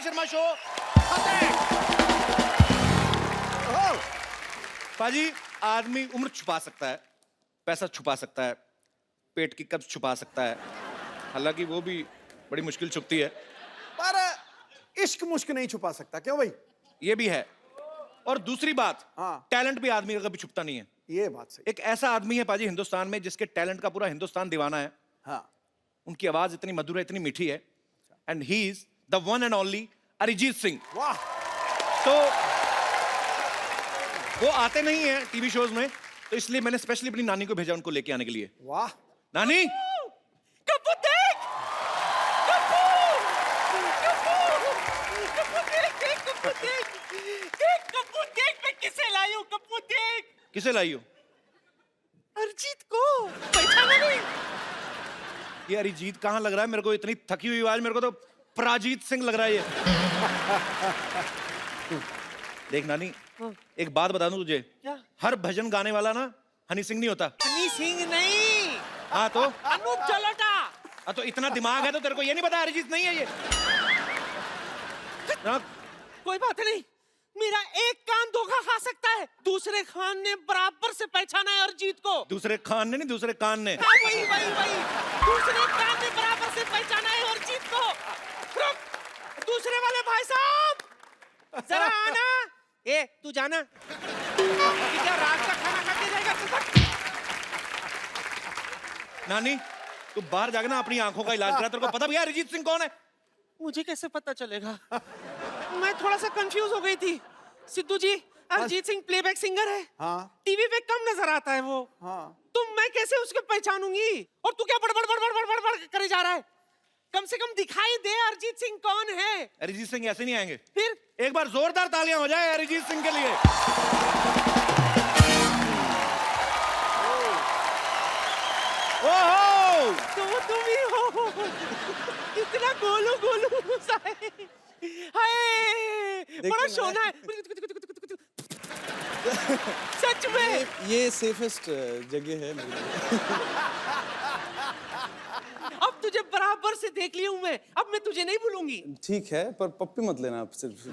Sharma show पाजी। आदमी उम्र छुपा सकता है, पैसा छुपा सकता है, पेट की कब्ज छुपा सकता है, हालांकि वो भी बड़ी मुश्किल छुपती है, पर इश्क मुश्क नहीं छुपा सकता, क्यों भाई? ये भी है। और दूसरी बात, हाँ। टैलेंट भी आदमी का कभी छुपता नहीं है। ये बात सही। एक ऐसा आदमी है पाजी हिंदुस्तान में जिसके टैलेंट का पूरा हिंदुस्तान दीवाना है। हाँ। उनकी आवाज इतनी मधुर है, इतनी मीठी है, and he is the one and only Arijit Singh. वाह। तो वो आते नहीं है टीवी शोज में, तो इसलिए मैंने स्पेशली अपनी नानी को भेजा उनको लेके आने के लिए। वाह। नानी, कप्पू देख, कप्पू, कप्पू देख, कप्पू देख, कप्पू देख, मैं किसे लाई हूँ? कप्पू देख, किसे लाई हो? अरिजीत को पहचाना नहीं? ये अरिजीत कहाँ लग रहा है मेरे को? इतनी थकी हुई आवाज, मेरे को तो पराजीत सिंह लग रहा है ये। देख नानी, एक बात बता दूं तुझे, क्या? हर भजन गाने वाला ना हनी सिंह नहीं होता। हनी सिंह नहीं, हाँ तो? अनूप जलोटा। हाँ तो इतना दिमाग है तो तेरे को ये नहीं पता अरिजीत नहीं है ये? ना, कोई बात नहीं, मेरा एक कान धोखा खा सकता है, दूसरे खान ने बराबर से पहचाना है अरिजीत को। दूसरे खान ने नहीं, दूसरे कान ने। हाँ, वही वही वही, दूसरे कान ने बराबर से पहचाना है अरिजीत को। रुक, दूसरे वाले भाई साहब जरा आना। ए तू जाना, क्या रात का खाना खा के जाएगा तू? नानी, तू बाहर जाके ना अपनी आंखों का इलाज करा। तेरे को पता भी है अरिजीत सिंह कौन है? मुझे कैसे पता चलेगा? मैं थोड़ा सा कंफ्यूज हो गई थी। सिद्धू जी, अरिजीत सिंह प्लेबैक सिंगर है। हाँ। टीवी पे कम नजर आता है वो। हाँ। तो मैं कैसे उसको पहचानूंगी? और तू क्या बड़बड़ बड़बड़ बड़बड़ बड़ करे जा रहा है? कम से कम दिखाई दे अरिजीत सिंह कौन है। अरिजीत सिंह ऐसे नहीं आएंगे। फिर एक बार जोरदार तालियां हो जाए अरिजीत सिंह के लिए। ओहो, तो तुम ही हो। इतना गोलू गोलू सा है। हाय, बड़ा शोना है। सच में ये सेफेस्ट जगह है मेरे लिए। अब तुझे बराबर से देख ली हूं मैं, अब मैं तुझे नहीं भूलूंगी। ठीक है, पर पप्पी मत लेना आप सिर्फ।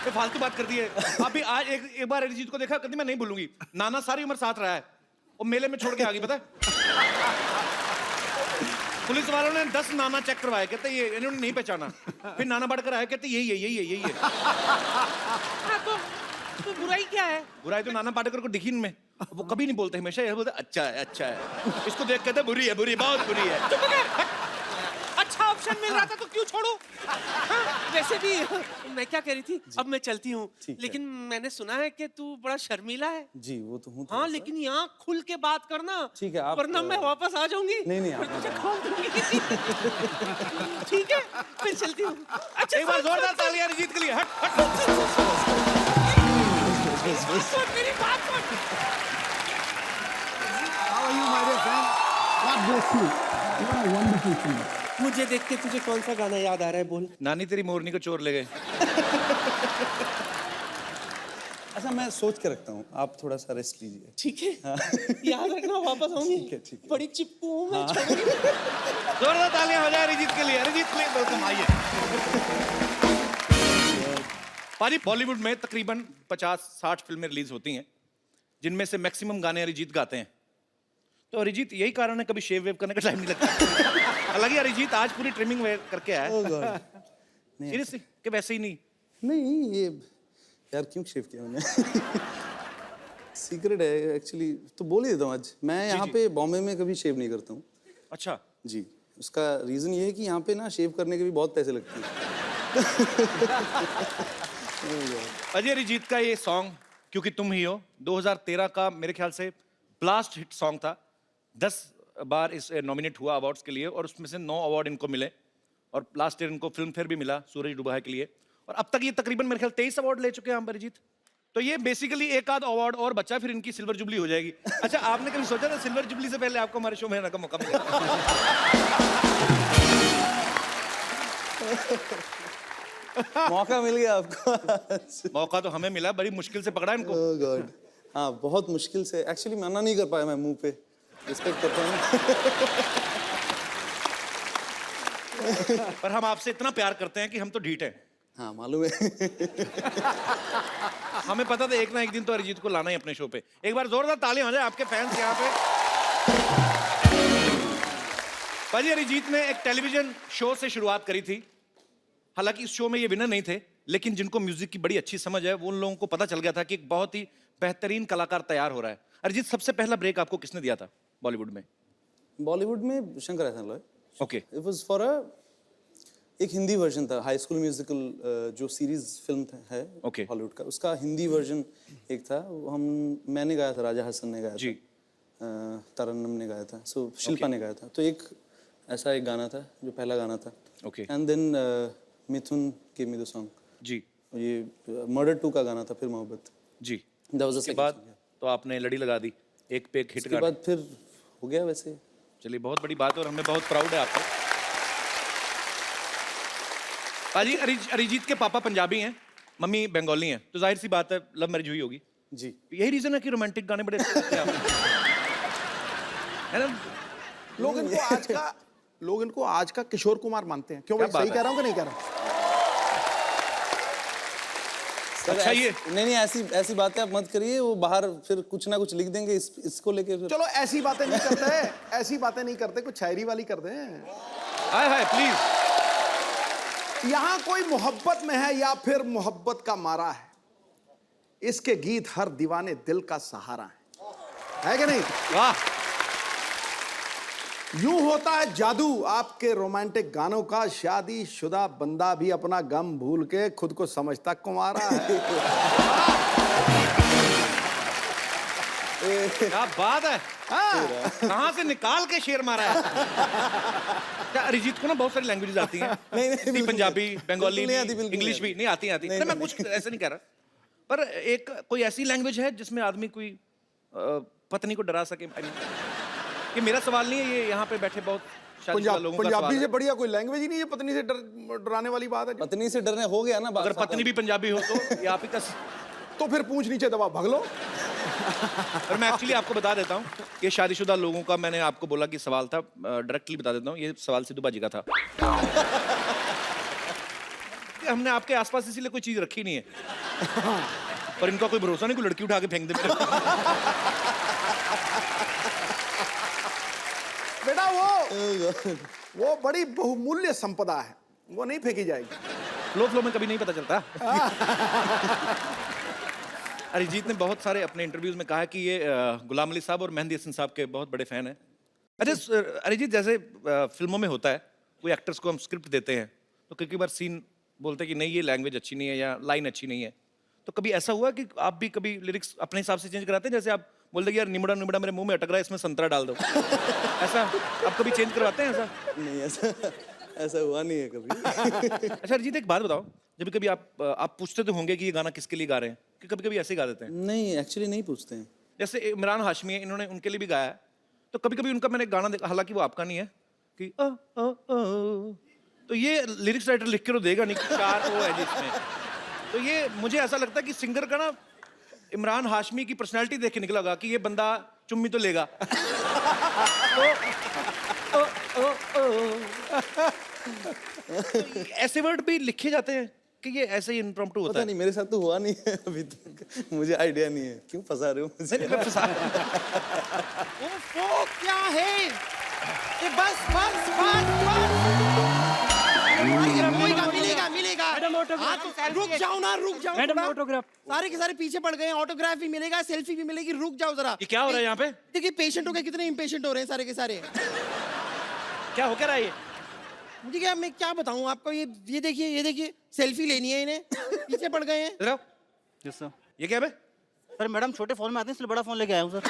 ये फालतू बात कर दी है। अभी आज एक बार अरिजीत को देखा, कहती मैं नहीं भूलूंगी। नाना सारी उम्र साथ रहा है, वो मेले में छोड़ के आ गई, पता है? पुलिस वालों ने 10 नाना चेक करवाए, कहते ये इन्होंने नहीं पहचाना। फिर नाना बढ़कर आए, कहते यही है यही है यही है। हाँ, तो बुराई क्या है? बुराई तो नाना पाटेकर को दिखी इनमें, वो कभी नहीं बोलते, हमेशा ये बोलते अच्छा है अच्छा है। इसको देख कहते बुरी है बुरी, बहुत बुरी है। चुप कर। अच्छा ऑप्शन मिल रहा था तो क्यों छोड़ू? हाँ, वैसे भी मैं क्या कह रही थी, अब मैं चलती हूँ, लेकिन मैंने सुना है कि तू बड़ा शर्मीला है। जी वो तो हूँ। हाँ, लेकिन यहाँ खुल के बात करना। ठीक है, आप वरना मैं वापस आ जाऊंगी। नहीं, आप फिर तुझे खोल दूंगी। ठीक है, फिर चलती हूँ। अच्छा, एक बार जोरदार तालियां अरिजीत के लिए। हट हट। सुन मेरी बात सुन। How are you, my dear friend? God bless you. You are a wonderful singer. मुझे देख के तुझे कौन सा गाना याद आ रहा है, बोल। नानी तेरी मोरनी को चोर ले गए। अच्छा, मैं सोच के रखता हूँ, आप थोड़ा सा रेस्ट लीजिए। ठीक है, याद रखना, वापस आऊंगी। ठीक है। बड़ी चिपकू हूँ मैं। जोरदार तालियां हो जाए अरिजीत के लिए। अरिजीत प्लीज वेलकम, आइए। पाजी, बॉलीवुड में तकरीबन 50-60 फिल्में रिलीज होती हैं, जिनमें से मैक्सिमम गाने अरिजीत गाते हैं। तो अरिजीत यही कारण है कभी शेव वेव करने का टाइम नहीं लगता। हालांकि अरिजीत आज पूरी ट्रिमिंग करके आया है। सीरियसली कि वैसे ही नहीं? नहीं, ये यार क्यों शेव किया मैंने? सीक्रेट है एक्चुअली, तो बोल ही देता हूँ आज। मैं यहाँ पे बॉम्बे में कभी शेव नहीं करता हूँ। अच्छा जी, उसका रीजन ये है कि यहाँ पे ना शेव करने के भी बहुत पैसे लगते हैं। अजय अरिजीत का ये सॉन्ग क्योंकि तुम ही हो 2013 का मेरे ख्याल से ब्लास्ट हिट सॉन्ग था। 10 बार इस नॉमिनेट हुआ अवार्ड्स के लिए और उसमें से 9 अवार्ड इनको मिले और लास्ट ईयर इनको फिल्म फेयर भी मिला सूरज डूबा है के लिए। और अब तक ये तकरीबन मेरे ख्याल 23 अवार्ड ले चुके हैं हम अरिजीत। तो ये बेसिकली एक आध अवार्ड और बच्चा, फिर इनकी सिल्वर जुबली हो जाएगी। अच्छा, आपने कभी सोचा था सिल्वर जुबली से पहले आपको हमारे शो में आने का मौका मिलेगा? मौका मिल गया आपको। मौका तो हमें मिला, बड़ी मुश्किल से पकड़ा इनको। ओह गॉड, हाँ बहुत मुश्किल से। एक्चुअली मना नहीं कर पाया मैं मुंह पे, रिस्पेक्ट करता हूँ। पर हम आपसे इतना प्यार करते हैं कि हम तो ढीठ हैं। हाँ मालूम है। हमें पता था एक ना एक दिन तो अरिजीत को लाना ही अपने शो पे। एक बार जोरदार तालियां हो जाए आपके फैंस यहाँ पे। भाजी अरिजीत ने एक टेलीविजन शो से शुरुआत करी थी। हालांकि इस शो में ये विनर नहीं थे, लेकिन जिनको म्यूजिक की बड़ी अच्छी समझ है वो उन लोगों को पता चल गया था कि एक बहुत ही बेहतरीन कलाकार तैयार हो रहा है। अरिजीत, सबसे पहला ब्रेक आपको किसने दिया था बॉलीवुड में? बॉलीवुड में शंकर एहसान Loy. Okay. It was for एक हिंदी वर्जन था, हाई स्कूल म्यूजिकल जो सीरीज फिल्म है Okay. हॉलीवुड का, उसका हिंदी वर्जन एक था। वो मैंने गाया था, राजा हसन ने गाया जी। था, तरन्नुम ने गाया था, सो शिल्पा ने गाया था। तो एक ऐसा एक गाना था जो पहला गाना था। Okay. And then Mithun give me the song, ji ये मर्डर 2 का गाना था, फिर मोहब्बत। जी। दैट वाज द उसके बाद तो आपने लड़ी लगा दी, एक पे एक हिट उसके गाना। बाद फिर हो गया वैसे। चलिए, बहुत बड़ी बात है और हमें बहुत प्राउड है आपको। पाजी, अरिजीत के पापा पंजाबी हैं, मम्मी बंगाली हैं, तो जाहिर सी बात है लव मैरिज हुई होगी। जी यही रीजन है कि रोमांटिक गाने बड़े अच्छे लगते हैं आपको, है ना? लोग इनको आज का किशोर कुमार मानते हैं। क्यों क्या भाई, बात सही है? कह रहा हूँ कि नहीं कह रहा हूँ? अच्छा, ये नहीं ऐसी बातें आप मत करिए, वो बाहर फिर कुछ ना कुछ लिख देंगे इसको लेके फिर। चलो ऐसी बातें नहीं करते, ऐसी बातें नहीं करते, कुछ शायरी वाली करते हैं। हाय हाय प्लीज। यहाँ कोई मोहब्बत में है या फिर मोहब्बत का मारा है, इसके गीत हर दीवाने दिल का सहारा है कि नहीं? वाह। यूं होता है जादू आपके रोमांटिक गानों का, शादी शुदा बंदा भी अपना गम भूल के खुद को समझता कुंवारा है। क्या बात है, कहाँ से निकाल के शेर मारा है। क्या अरिजीत को ना बहुत सारी लैंग्वेजेस आती हैं? नहीं, हिंदी, बिल्कुल पंजाबी, नहीं। बंगाली, बिल्कुल नहीं आती, बिल्कुल इंग्लिश नहीं भी नहीं आती। नहीं, मैं कुछ ऐसे नहीं कह रहा, पर एक कोई ऐसी लैंग्वेज है जिसमें आदमी कोई पत्नी को डरा सके। ये मेरा सवाल नहीं है, ये यहाँ पे बैठे बहुत शादीशुदा लोगों का सवाल पंजाबी है। से बढ़िया कोई लैंग्वेज ही नहीं है पत्नी से डराने वाली बात है। पत्नी से डरने हो गया ना बात। अगर पत्नी भी पंजाबी हो तो ये आप ही का। तो फिर पूंछ नीचे दबा भाग लो। और मैं एक्चुअली आपको बता देता हूँ कि शादीशुदा लोगों का, मैंने आपको बोला कि सवाल था, डायरेक्टली बता देता हूँ, ये सवाल सिद्धू बाजी का था। कि हमने आपके आसपास इसीलिए कोई चीज रखी नहीं है, पर इनका कोई भरोसा नहीं, कोई लड़की उठा के फेंक दे मेरे को। बेटा वो बड़ी बहुमूल्य संपदा है, वो नहीं फेंकी जाएगी। फ्लो में कभी नहीं पता चलता। अरिजीत ने बहुत सारे अपने इंटरव्यूज में कहा कि ये गुलाम अली साहब और मेहंदी हसन साहब के बहुत बड़े फैन हैं। अच्छा अरिजीत, जैसे फिल्मों में होता है, कोई एक्टर्स को हम स्क्रिप्ट देते हैं तो कई बार सीन बोलते हैं कि नहीं ये लैंग्वेज अच्छी नहीं है या लाइन अच्छी नहीं है, तो कभी ऐसा हुआ कि आप भी कभी लिरिक्स अपने हिसाब से चेंज कराते हैं? जैसे आप बोलते कि यार निमड़ा निमड़ा मेरे मुंह में अटक रहा है, इसमें संतरा डाल दो, ऐसा आप कभी चेंज करवाते हैं? ऐसा नहीं, ऐसा हुआ नहीं है कभी। अच्छा अरिजीत, एक बात बताओ, जब कभी आप पूछते तो होंगे कि ये गाना किसके लिए गा रहे हैं, कि कभी कभी ऐसे ही गा देते हैं? नहीं, एक्चुअली नहीं पूछते हैं। जैसे इमरान हाशमी है, इन्होंने उनके लिए भी गाया है, तो कभी कभी उनका मैंने गाना देखा, हालांकि वो आपका नहीं है, कि तो ये लिरिक्स राइटर लिख के तो देगा नहीं कि 4 ओ है जिसमें, तो ये मुझे ऐसा लगता है कि सिंगर का ना इमरान हाशमी की पर्सनालिटी देख के निकला होगा कि ये बंदा चुम्मी तो लेगा। तो ऐसे वर्ड भी लिखे जाते हैं कि ये ऐसे ही इम्प्रॉम्प्टू होता पता है? नहीं, मेरे साथ तो हुआ नहीं है अभी तक, मुझे आइडिया नहीं है। क्यों फंसा रहे हो मुझे? नहीं, मैं फंसा- वो क्या है ये? बस मिलेगा मिलेगा। हाँ, तो रुक जाओ ना, रुक जाओ मैडम, थोड़ा। ऑटोग्राफ। सारे के सारे पीछे पड़ गए हैं, ऑटोग्राफ भी मिलेगा, सेल्फी भी मिलेगी, रुक जाओ जरा। ये क्या हो रहा है यहाँ पे? देखिए पेशेंट हो गए, कितने इम्पेशेंट हो रहे हैं सारे के सारे। क्या हो क्या रहा है ये? मुझे क्या, मैं क्या बताऊं आपको, ये देखिए सेल्फी लेनी है इन्हें, पीछे पड़ गए हैं। इधर आओ। Yes sir. ये क्या है बे? सर मैडम छोटे फोन में आते हैं, इसलिए बड़ा फोन लेके आया हूँ सर।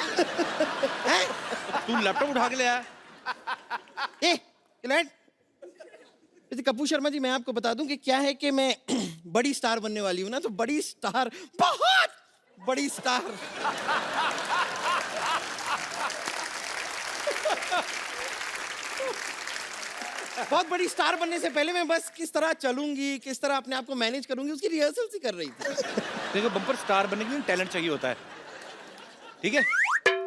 तू लैपटॉप उठा के ले आया? ए क्लैट, कपूर शर्मा जी, मैं आपको बता दूं कि क्या है कि मैं बड़ी स्टार बनने वाली हूं ना, तो बड़ी स्टार, बहुत बड़ी स्टार। बहुत बड़ी स्टार बनने से पहले मैं बस किस तरह चलूंगी, किस तरह अपने आप को मैनेज करूंगी, उसकी रिहर्सल सी कर रही थी। देखो बम्पर स्टार बनने के लिए टैलेंट चाहिए होता है, ठीक है?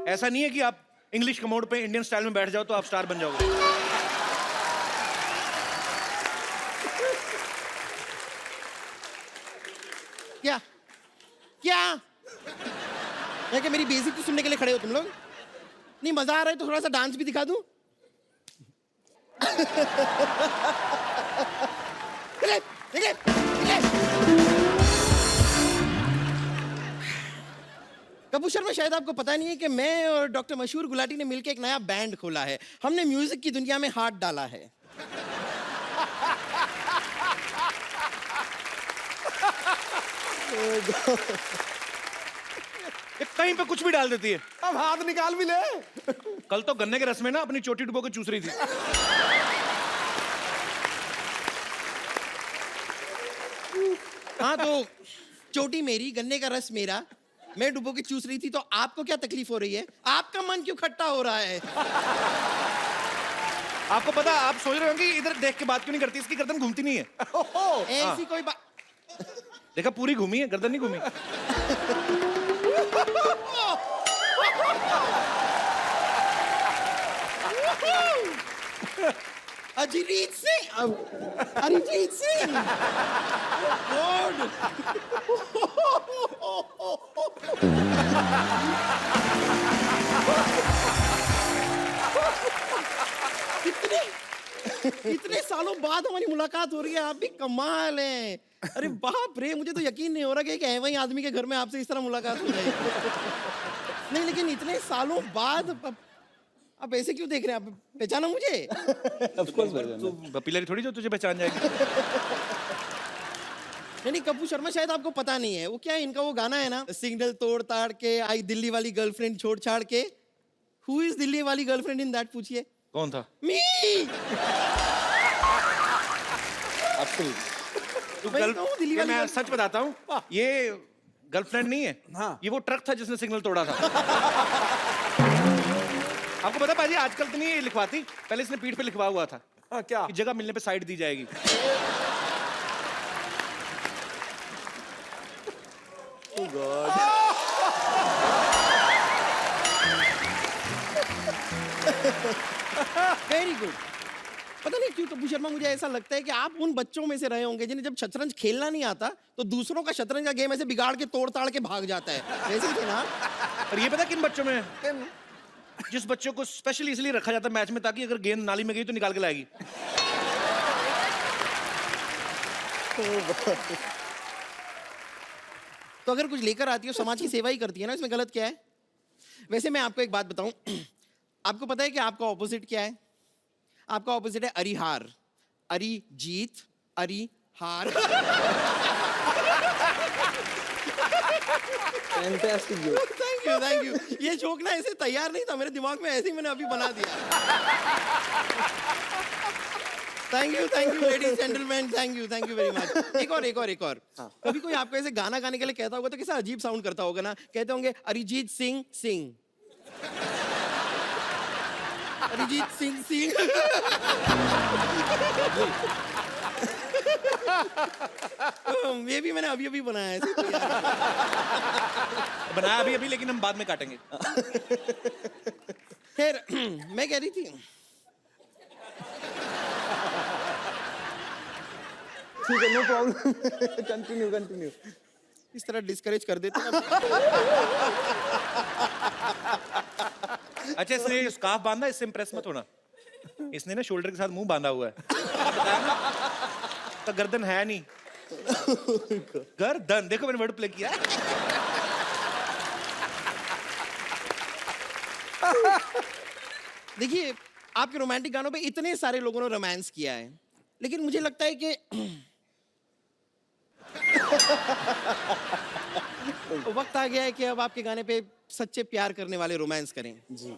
ऐसा नहीं है कि आप इंग्लिश कमोड पे इंडियन स्टाइल में बैठ जाओ तो आप स्टार बन जाओगे। क्या क्या मैं क्या मेरी बेइज्जती सुनने के लिए खड़े हो तुम लोग? नहीं मजा आ रहा है तो थोड़ा सा डांस भी दिखा दूं? निकले, निकले, निकले। कपूर शर्मा, शायद आपको पता नहीं है कि मैं और डॉक्टर मशहूर गुलाटी ने मिलकर एक नया बैंड खोला है। हमने म्यूजिक की दुनिया में हाथ डाला है। ये कहीं पे कुछ भी डाल देती है। अब हाथ निकाल भी ले। कल तो गन्ने के रस में ना अपनी चोटी डुबो के चूस रही थी। हाँ तो चोटी मेरी, गन्ने का रस मेरा, मैं डुबो के चूस रही थी, तो आपको क्या तकलीफ हो रही है? आपका मन क्यों खट्टा हो रहा है? आपको पता, आप सोच रहे होंगे इधर देख के बात क्यों नहीं करती, इसकी गर्दन घूमती नहीं है। ऐसी कोई बात। देखा, पूरी घूमी है, गर्दन नहीं घूमी। अरिजीत सिंह, अरिजीत सिंह, गॉड। इतने सालों बाद हमारी मुलाकात हो रही है, आप भी कमाल हैं। अरे बाप रे, मुझे तो यकीन नहीं हो रहा कि है वही आदमी के घर में आपसे इस तरह मुलाकात हो जाएगी। नहीं लेकिन इतने सालों बाद आप ऐसे क्यों देख रहे हैं? आप पहचाना मुझे? ऑफ कोर्स भाई। तू बपीलरी थोड़ी जो तुझे पहचान जाएगी। नहीं कपूर शर्मा, शायद आपको पता नहीं है वो क्या है, इनका वो गाना है ना, सिग्नल तोड़ ताड़ के आई दिल्ली वाली गर्लफ्रेंड छोड़ छाड़ के। हु इज दिल्ली वाली गर्लफ्रेंड इन दैट, पूछिए। कौन था? मी। तू मैं कहूँ दिल्ली वाली मैं गर्ल- सच बताता हूँ, ये गर्लफ्रेंड नहीं है। हाँ। ये वो ट्रक था जिसने सिग्नल तोड़ा था। आपको पता पाजी, आजकल तो नहीं लिखवाती, पहले इसने पीठ पे लिखवा हुआ था हाँ, क्या? कि जगह मिलने पे साइड दी जाएगी। Very good. पता नहीं क्यों कपूर शर्मा, मुझे ऐसा लगता है कि आप उन बच्चों में से रहे होंगे जिन्हें जब शतरंज खेलना नहीं आता तो दूसरों का शतरंज का गेम ऐसे बिगाड़ के तोड़ ताड़ के भाग जाता है, वैसे ही थे ना? और ये पता किन बच्चों में है? जिस बच्चों को स्पेशली इसलिए रखा जाता है मैच में, ताकि अगर गेंद नाली में गई तो निकाल के लाएगी। तो अगर कुछ लेकर आती है समाज की सेवा ही करती है ना, इसमें गलत क्या है? वैसे मैं आपको एक बात बताऊं, आपको पता है कि आपका ऑपोजिट क्या है? आपका ऑपोजिट है Arihar, Arijit, Arihar. Fantastic joke. Thank you. ये जोक ना ऐसे तैयार नहीं था मेरे दिमाग में, ऐसे ही मैंने अभी बना दिया। Thank you ladies gentleman, thank you very much. एक और। कभी कोई आपको ऐसे गाना गाने के लिए कहता होगा तो कैसा अजीब साउंड करता होगा ना? कहते होंगे अरिजीत सिंह सिंह, अरिजीत सिंह सिंह। ये भी मैंने अभी बनाया है, ऐसे तो यार। बनाया अभी, लेकिन हम बाद में काटेंगे। खैर मैं कह रही थी, ठीक है, नो प्रॉब्लम। कंटिन्यू। इस तरह डिस्करेज कर देते हैं। अच्छा, इसने स्कार्फ बांधा, इससे इम्प्रेस मत होना। इसने ना शोल्डर के साथ मुंह बांधा हुआ है। बताया ना? तो गर्दन है नहीं। गर्दन, देखो मैंने वर्ड प्ले किया। देखिए, आपके रोमांटिक गानों पे इतने सारे लोगों ने रोमांस किया है, लेकिन मुझे लगता है कि वक्त आ गया है कि अब आपके गाने पे सच्चे प्यार करने वाले रोमांस करें। जी।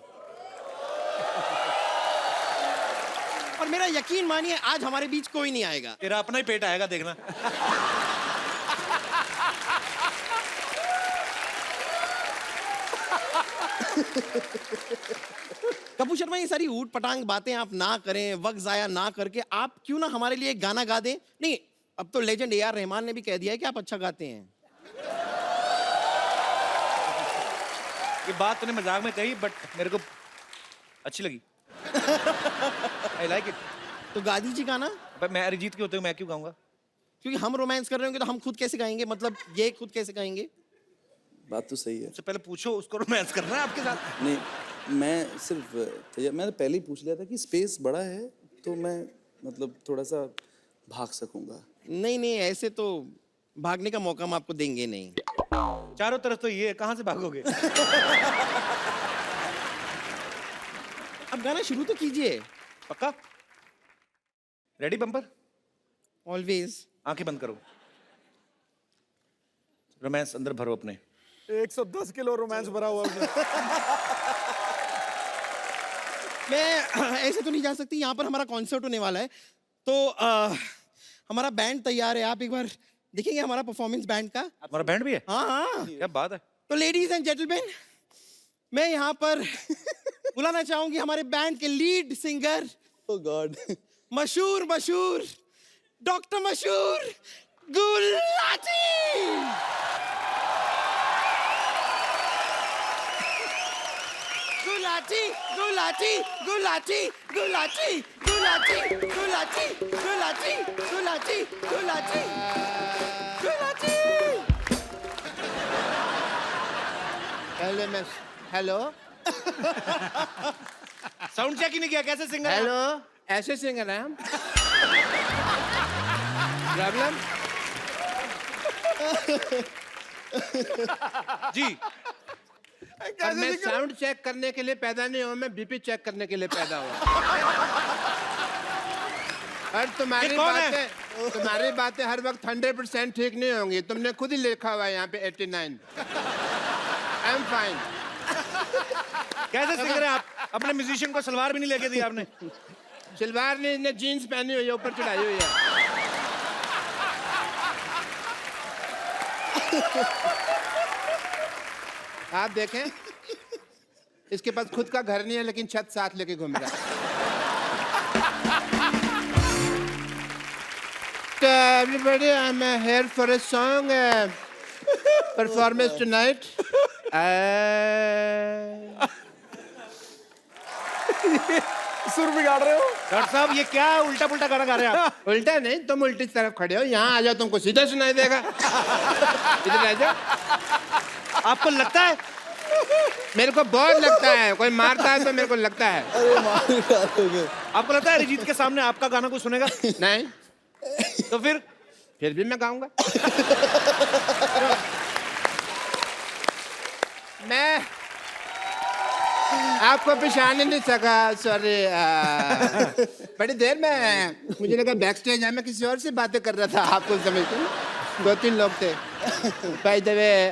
और मेरा यकीन मानिए, आज हमारे बीच कोई नहीं आएगा। तेरा अपना ही पेट आएगा, देखना। कपूर शर्मा, ये सारी ऊट पटांग बातें आप ना करें, वक्त जाया ना करके आप क्यों ना हमारे लिए एक गाना गा दें? नहीं, अब तो लेजेंड ए आर रहमान ने भी कह दिया है कि आप अच्छा गाते हैं। ये बात तूने मजाक में कही, बट मेरे को अच्छी लगी। I like it. तो गा दीजिए गाना। मैं अरिजीत के होते हुए मैं क्यों गाऊंगा? क्योंकि हम रोमांस कर रहे होंगे तो हम खुद कैसे गाएंगे, मतलब ये खुद कैसे गाएंगे? बात तो सही है। उससे पहले पूछो उसको रोमांस करना है आपके साथ। नहीं, मैं सिर्फ मैंने पहले ही पूछ लिया था कि स्पेस बड़ा है तो मैं मतलब थोड़ा सा भाग सकूंगा। नहीं नहीं, ऐसे तो भागने का मौका हम आपको देंगे नहीं। चारों तरफ तो ये है, कहाँ से भागोगे? अब गाना शुरू तो कीजिए। पक्का? Ready bumper? ऑलवेज। आंखें बंद करो, रोमांस अंदर भरो अपने। 110 किलो रोमांस भरा हुआ उसमें। मैं ऐसे तो नहीं जा सकती, यहाँ पर हमारा कॉन्सर्ट होने वाला है तो हमारा बैंड तैयार है, आप एक बार देखेंगे हमारा परफॉर्मेंस बैंड का। हमारा बैंड भी है? हाँ हाँ। क्या बात है। तो लेडीज एंड जेंटलमैन, मैं यहाँ पर बुलाना चाहूंगी हमारे बैंड के लीड सिंगर, ओह गॉड। मशहूर डॉक्टर मशहूर गुलाटी। गुलाटी गुलाटी गुलाटी गुलाटी गुलाटी गुलाटी गुलाटी गुलाटी गुलाटी गुलाटी। पहले मैं हेलो साउंड चेक ही नहीं किया, कैसे सिंगर? हेलो ऐसे सिंगर हैं हम। प्रॉब्लम जी। और मैं साउंड चेक करने के लिए पैदा नहीं हुआ, मैं बीपी चेक करने के लिए पैदा हुआ। और ये कौन है? तुम्हारी बातें हर वक्त 100% ठीक नहीं होंगी। तुमने खुद ही लिखा हुआ है यहाँ पे 89। I am fine. कैसे सिंगर है आप? अपने म्यूजिशियन को सलवार भी नहीं लेके दी आपने। सलवार नहीं, इसने जीन्स पहनी हुई है, ऊपर चढ़ाई हुई है। आप देखें, इसके पास खुद का घर नहीं है लेकिन छत साथ लेके घूम रहा है। Everybody, I'm here for a song performance tonight. सुर बिगाड़ रहे हो। डॉक्टर साहब ये क्या उल्टा पुल्टा गाना गा रहे हैं आप? उल्टा नहीं, तुम उल्टी तरफ खड़े हो। यहाँ आ जाओ, तुमको सीधा सुनाई देगा। इधर आ जाओ। आपको लगता है? मेरे को बहुत लगता है, कोई मारता है तो मेरे को लगता है। अरे मार डालोगे। आपको लगता है अरिजीत के सामने आपका गाना कोई सुनेगा? नहीं, तो फिर भी मैं गाऊंगा। मैं आपको पहचान ही नहीं सका, सॉरी। बड़ी देर में मुझे लगा बैक स्टेज है, मैं किसी और से बातें कर रहा था। आपको समझते, 2-3 लोग थे। By the way,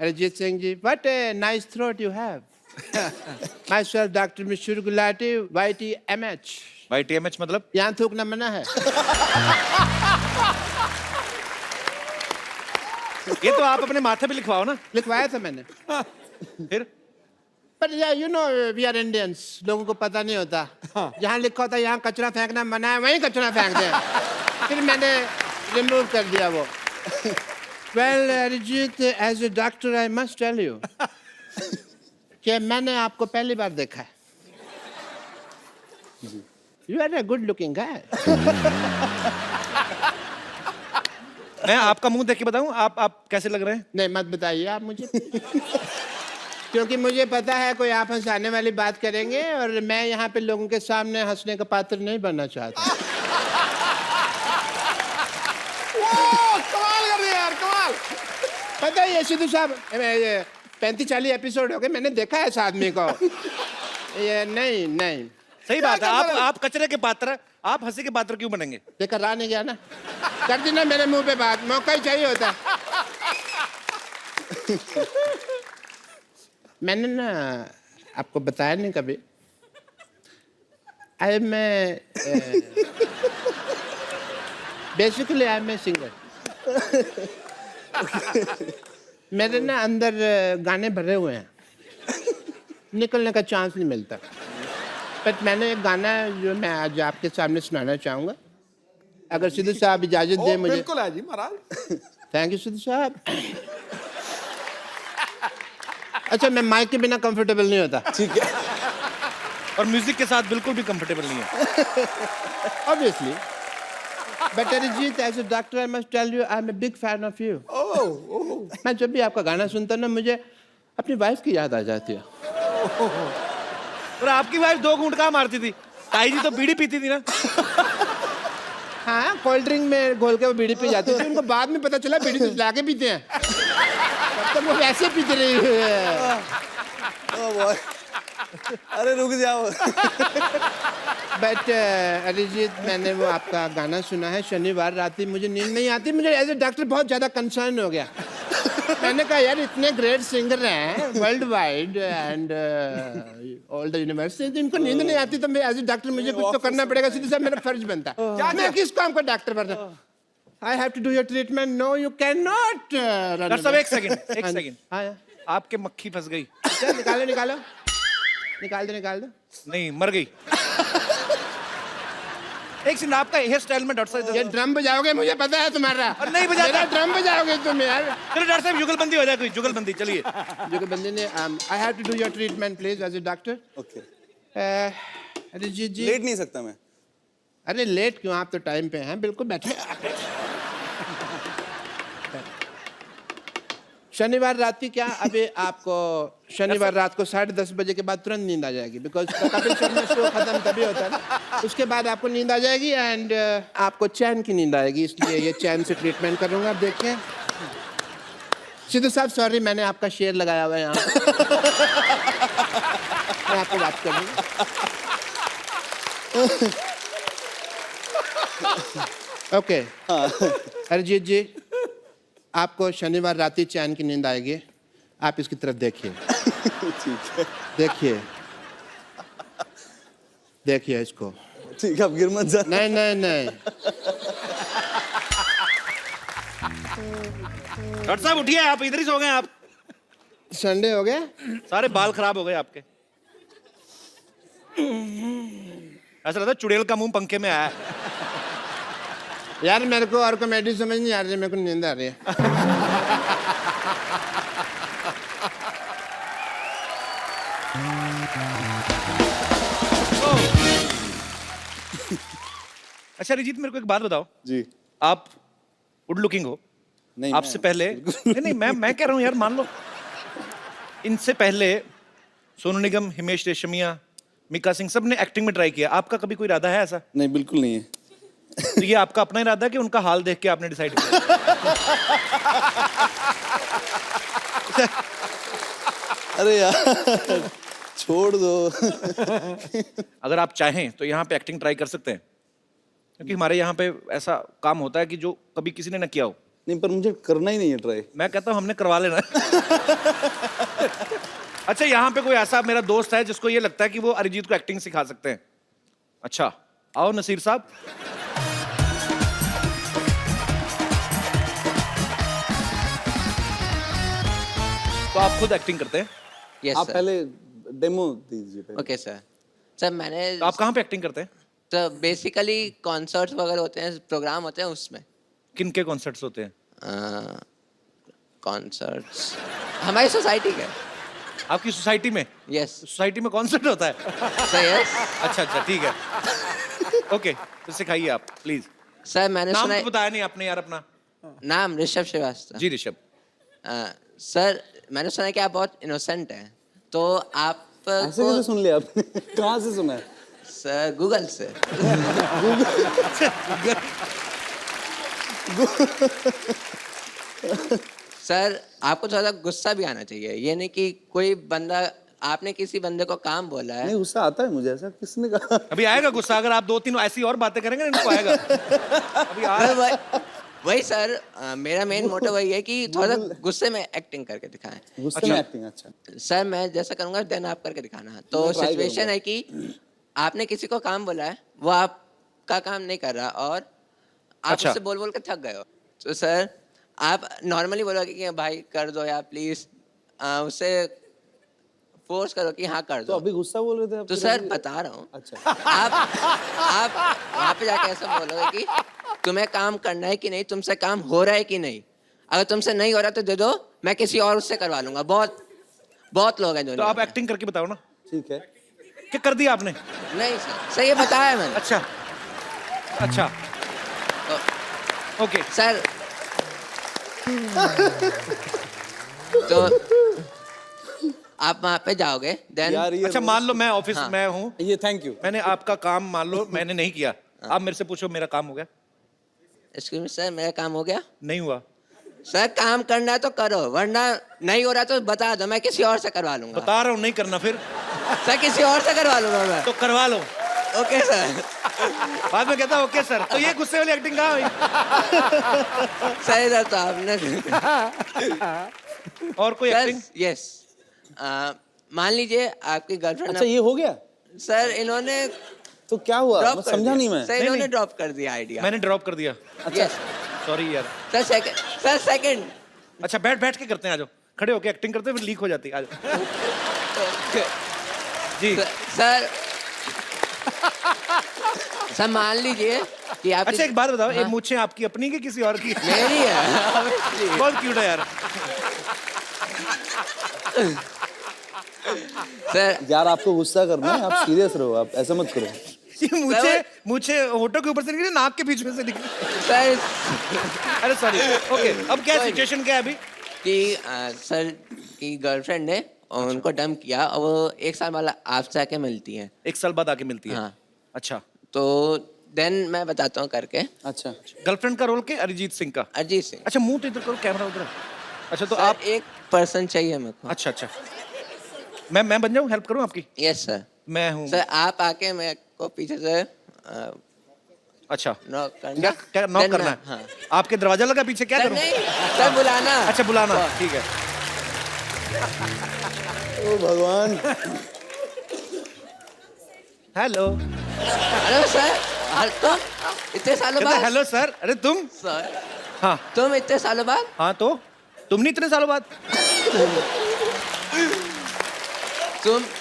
Arijit Singh ji, what a nice throat you have. Myself doctor मशहूर गुलाटी, YTMH। YTMH मतलब? यहाँ थूकना मना है। ये तो आप अपने माथे पे लिखवाओ ना। लिखवाया था मैंने। फिर पर you know we are Indians, लोगों को पता नहीं होता। जहाँ लिखा होता है यहाँ कचरा फेंकना मना है, वहीं कचरा फेंकते हैं। फिर मैंने रिमूव कर दिया वो। Well Arijit, as a doctor I must tell you कि मैंने आपको पहली बार देखा है। You are a good looking guy. मैं आपका मुंह देख के बताऊं आप कैसे लग रहे हैं? नहीं, मत बताइए आप मुझे। क्योंकि मुझे पता है कोई आप हंसाने वाली बात करेंगे और मैं यहाँ पे लोगों के सामने हंसने का पात्र नहीं बनना चाहता। कमाल कर दिया यार, कमाल। पता है ये सिद्धू साहब, 35-40 एपिसोड हो गए, मैंने देखा है इस आदमी को। ये नहीं सही बात है। आप कचरे के पात्र, आप हंसी के पात्र क्यों बनेंगे? देखा, रहा नहीं गया ना। कर दी ना मेरे मुंह पे बात, मौका ही चाहिए होता। मैंने ना आपको बताया नहीं कभी, I am basically I am a singer. मेरे ना अंदर गाने भरे हुए हैं, निकलने का चांस नहीं मिलता। बट मैंने एक गाना जो मैं आज आपके सामने सुनाना चाहूँगा, अगर सिद्धू साहब इजाजत दें मुझे। बिल्कुल है जी महाराज। थैंक यू सिद्धू साहब। अच्छा, मैं माइक के बिना कंफर्टेबल नहीं होता। ठीक है। और म्यूजिक के साथ बिल्कुल भी कंफर्टेबल नहीं है। Obviously But Arijit, as a doctor, I must tell you, I'm a big fan of you. मैं जब भी आपका गाना सुनता हूँ ना, मुझे अपनी वाइफ की याद आ जाती है. और आपकी वाइफ 2 घूंट कहाँ मारती थी? ताई जी तो बीड़ी पीती थी ना? हाँ, कोल्ड ड्रिंक में घोल के वो बीड़ी पी जाती थी. उनको बाद में पता चला बीड़ी तो लाके पीते हैं. तब तक वो वैसे पीते रही है. ओ बॉय, अरे रुक जाओ. बट अरिजीत, मैंने वो आपका गाना सुना है. शनिवार रात ही मुझे नींद नहीं आती. मुझे एज ए डॉक्टर बहुत ज़्यादा कंसर्न हो गया. मैंने कहा यार, इतने ग्रेट सिंगर हैं world wide and all the university, इनको नींद नहीं आती, तो मैं एज ए डॉक्टर मुझे कुछ तो करना पड़ेगा. सीधे साहब मेरा फर्ज बनता है. मैं किस काम का डॉक्टर बनना? I have to do your treatment. No, you can not. Doctor साहब एक सेकंड. हाँ, आपके मक्खी फंस गई. निकालो निकालो निकाल दो. नहीं, मर गई. एक सेकंड, आपका हेयर स्टाइल में डॉक्टर साहब. ये ड्रम बजाओगे, मुझे पता है तुम्हारा. और नहीं बजाता. मेरा ड्रम बजाओगे तुम यार. चलो डॉक्टर साहब, जुगलबंदी हो जाए. कोई जुगलबंदी. चलिए. जुगलबंदी ने I have to do your treatment please as a doctor. Okay, Arijit ji. लेट नहीं सकता मैं. अरे लेट क्यों, आप तो टाइम पे हैं. बिल्कुल बैठे. शनिवार रात की क्या, अभी आपको शनिवार रात को 10:30 बजे के बाद तुरंत नींद आ जाएगी. बिकॉज कपिल शर्मा शो खत्म तभी होता है ना. उसके बाद आपको नींद आ जाएगी एंड आपको चैन की नींद आएगी. इसलिए ये चैन से ट्रीटमेंट करूंगा. आप देखिए. सिद्धू साहब, सॉरी, मैंने आपका शेर लगाया हुआ है यहाँ. मैं आपको बात करूँगा. ओके. अरिजीत जी, आपको शनिवार रात ही चैन की नींद आएगी. आप इसकी तरफ देखिए. ठीक है, देखिए इसको. ठीक है, अब गिर मत जा. नहीं. डॉक्टर साहब उठिए, आप इधर ही सो गए. आप संडे हो गया. सारे बाल खराब हो गए आपके. ऐसा लगता है चुड़ैल का मुंह पंखे में आया है. यार, मेरे को और कॉमेडी समझ नहीं आ रही. मेरे को नींद आ रही है. अच्छा अरिजीत, मेरे को एक बात बताओ. जी. आप गुड लुकिंग हो. नहीं, आपसे पहले नहीं, मैं कह रहा हूँ यार, मान लो इनसे पहले सोनू निगम, हिमेश रेशमिया, मिका सिंह, सब ने एक्टिंग में ट्राई किया. आपका कभी कोई इरादा है ऐसा? नहीं, बिल्कुल नहीं है. तो ये आपका अपना इरादा है कि उनका हाल देख के आपने डिसाइड किया? अरे यार, छोड़ दो. अगर आप चाहें तो यहाँ पे एक्टिंग ट्राई कर सकते हैं, क्योंकि हमारे यहाँ पे ऐसा काम होता है कि जो कभी किसी ने ना किया हो. नहीं, पर मुझे करना ही नहीं है ट्राई. मैं कहता हूँ हमने करवा लेना. अच्छा, यहाँ पे कोई ऐसा मेरा दोस्त है जिसको ये लगता है कि वो अरिजीत को एक्टिंग सिखा सकते हैं. अच्छा, आओ नसीर साहब. तो आप खुद एक्टिंग करते हैं? यस आप सर. पहले डेमो दीजिए पहले. Okay sir. सर मैंने तो आप कहाँ पे एक्टिंग करते हैं? तो बेसिकली कॉन्सर्ट्स वगैरह होते हैं, प्रोग्राम होते हैं, उसमें. किन के कॉन्सर्ट्स होते हैं? कॉन्सर्ट्स हमारी सोसाइटी के. आपकी सोसाइटी में? यस सोसाइटी में कॉन्सर्ट होता है? सर. यस अच्छा, ठीक है. ओके, तो सिखाइए आप प्लीज. सर. मैंने नाम सुना तो बताया नहीं आपने यार अपना. नाम ऋषभ श्रीवास्तव. जी ऋषभ. सर, मैंने सुना है कि आप बहुत इनोसेंट हैं, तो आप ऐसे कैसे सुन लिया आपने? कहाँ से सुना है? सर गूगल से. सर, आपको थोड़ा गुस्सा भी आना चाहिए. ये नहीं कि कोई बंदा, आपने किसी बंदे को काम बोला है. नहीं, गुस्सा आता है मुझे. ऐसा किसने कहा? अभी आएगा गुस्सा. अगर आप 2-3 ऐसी और बातें करेंगे ना, इनको आएगा. अभी आ वही सर, मेरा मेन मोटिव वही है कि थोड़ा गुस्से में एक्टिंग करके दिखाएं. गुस्से में एक्टिंग. अच्छा. सर, मैं जैसा करूंगा देन आप करके दिखाना. तो मैं try सिचुएशन करूंगा. है कि आपने किसी को काम बोला है, वो आपका काम नहीं कर रहा और आप अच्छा. उससे बोल बोल के थक गए हो. तो सर, आप नॉर्मली बोलोगे कि भाई कर दो या प्लीज, उससे फोर्स करो कि हाँ कर तो दो. अभी गुस्सा बोल रहे थे आप? तो सर बता रहा हूँ. अच्छा. आप वहाँ पे जाके ऐसा बोलोगे कि तुम्हें काम करना है कि नहीं, तुमसे काम हो रहा है कि नहीं. अगर तुमसे नहीं हो रहा तो दे दो, मैं किसी और उससे करवा लूंगा. बहुत लोग हैं तो दुनिया आप में. एक्टिंग करके बताओ ना. ठीक है. क्या कर दिया आपने? नहीं सर, सही बताया मैंने. अच्छा. ओके सर तो आप वहाँ पे जाओगे देन यार ये अच्छा मान लो मैं ऑफिस हाँ। में हूँ, ये थैंक यू। मैंने आपका काम मान लो मैंने नहीं किया, आप मेरे से पूछो मेरा काम हो गया? एक्सक्यूज मी सर मेरा काम हो गया नहीं हुआ। सर काम करना है तो करो वरना नहीं हो रहा तो बता दो मैं किसी और से करवा लूंगा बता रहा हूँ नहीं करना फिर सर किसी और से करवा लूंगा मैं तो करवा लो। ओके सर बाद में कहता ओके सर, तो ये गुस्से वाली एक्टिंग कहाँ हुई? सर इधर तो आपने और कोई एक्टिंग? यस मान लीजिए आपकी गर्लफ्रेंड अच्छा ये हो गया? सर इन्होंने तो क्या हुआ? ड्रॉप मैं कर समझा दिया। नहीं मैं। सर इन्होंने ड्रॉप कर दिया आइडिया मैंने ड्रॉप कर दिया, यस सॉरी यार। सर सेकंड अच्छा बैठ बैठ के करते हैं, आ जाओ खड़े होके एक्टिंग करते हैं फिर लीक हो जाती है, आ जाओ जी। सर सर मान लीजिए कि आप अच्छा एक बात बताओ, ये हाँ। मूछें आपकी अपनी की किसी और की? मेरी है बहुत क्यूट है यार। सर यार आपको गुस्सा करना है, आप सीरियस रहो, आप ऐसा मत करो। ये मूछे होठों के ऊपर से निकली, नाक के बीच में से निकली। सर अरे सॉरी, ओके अब क्या कोई सिचुएशन क्या है अभी? कि सर की गर्लफ्रेंड ने उनको डंप किया और वो 1 साल वाला आपसे आके मिलती है 1 साल बाद आके मिलती है? हाँ अच्छा, तो देन मैं बताता हूँ करके अच्छा गर्लफ्रेंड का रोल के अरिजीत सिंह का? अजीत सिंह अच्छा मुंह तो इधर करो, कैमरा उधर है। अच्छा तो सर, आप एक पर्सन चाहिए मेरे को अच्छा अच्छा मैं बन जाऊँ, हेल्प करूँ आपकी? यस सर मैं हूँ सर आप आके मेरे को पीछे से अच्छा नॉक करना क्या क्या नॉक Then करना मैं- है? हाँ आपके दरवाजा लगा पीछे, क्या सर करूँ? नहीं सर बुलाना अच्छा बुलाना, ठीक है। ओ भगवान। हेलो, हेलो सर तो इतने सालों बाद हेलो सर, अरे तुम? सर हाँ तुम इतने सालों बाद हाँ तो तुम नहीं इतने सालों बाद?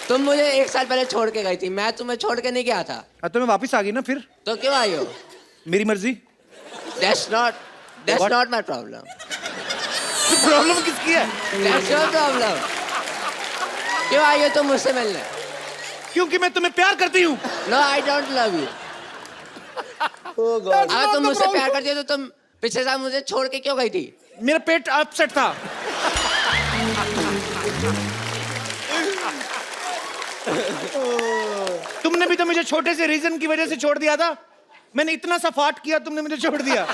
तुम मुझे 1 साल पहले छोड़ के गई थी मैं तुम्हें छोड़ के नहीं गया था तो मैं वापस आ गई ना फिर, तो क्यों आई हो मेरी मर्जी। That's What? Not my problem problem किसकी है? दैट्स योर प्रॉब्लम क्यों आई हो तुम मुझसे मिलने क्योंकि मैं तुम्हें प्यार करती हूँ। No I don't love you oh God. अगर तुम मुझसे प्यार करती हो तो तुम पिछले साल मुझे छोड़ के क्यों गई थी मेरा पेट अपसेट था। तुमने भी तो मुझे छोटे से रीजन की वजह से छोड़ दिया था। मैंने इतना सा फाट किया, तुमने मुझे छोड़ दिया।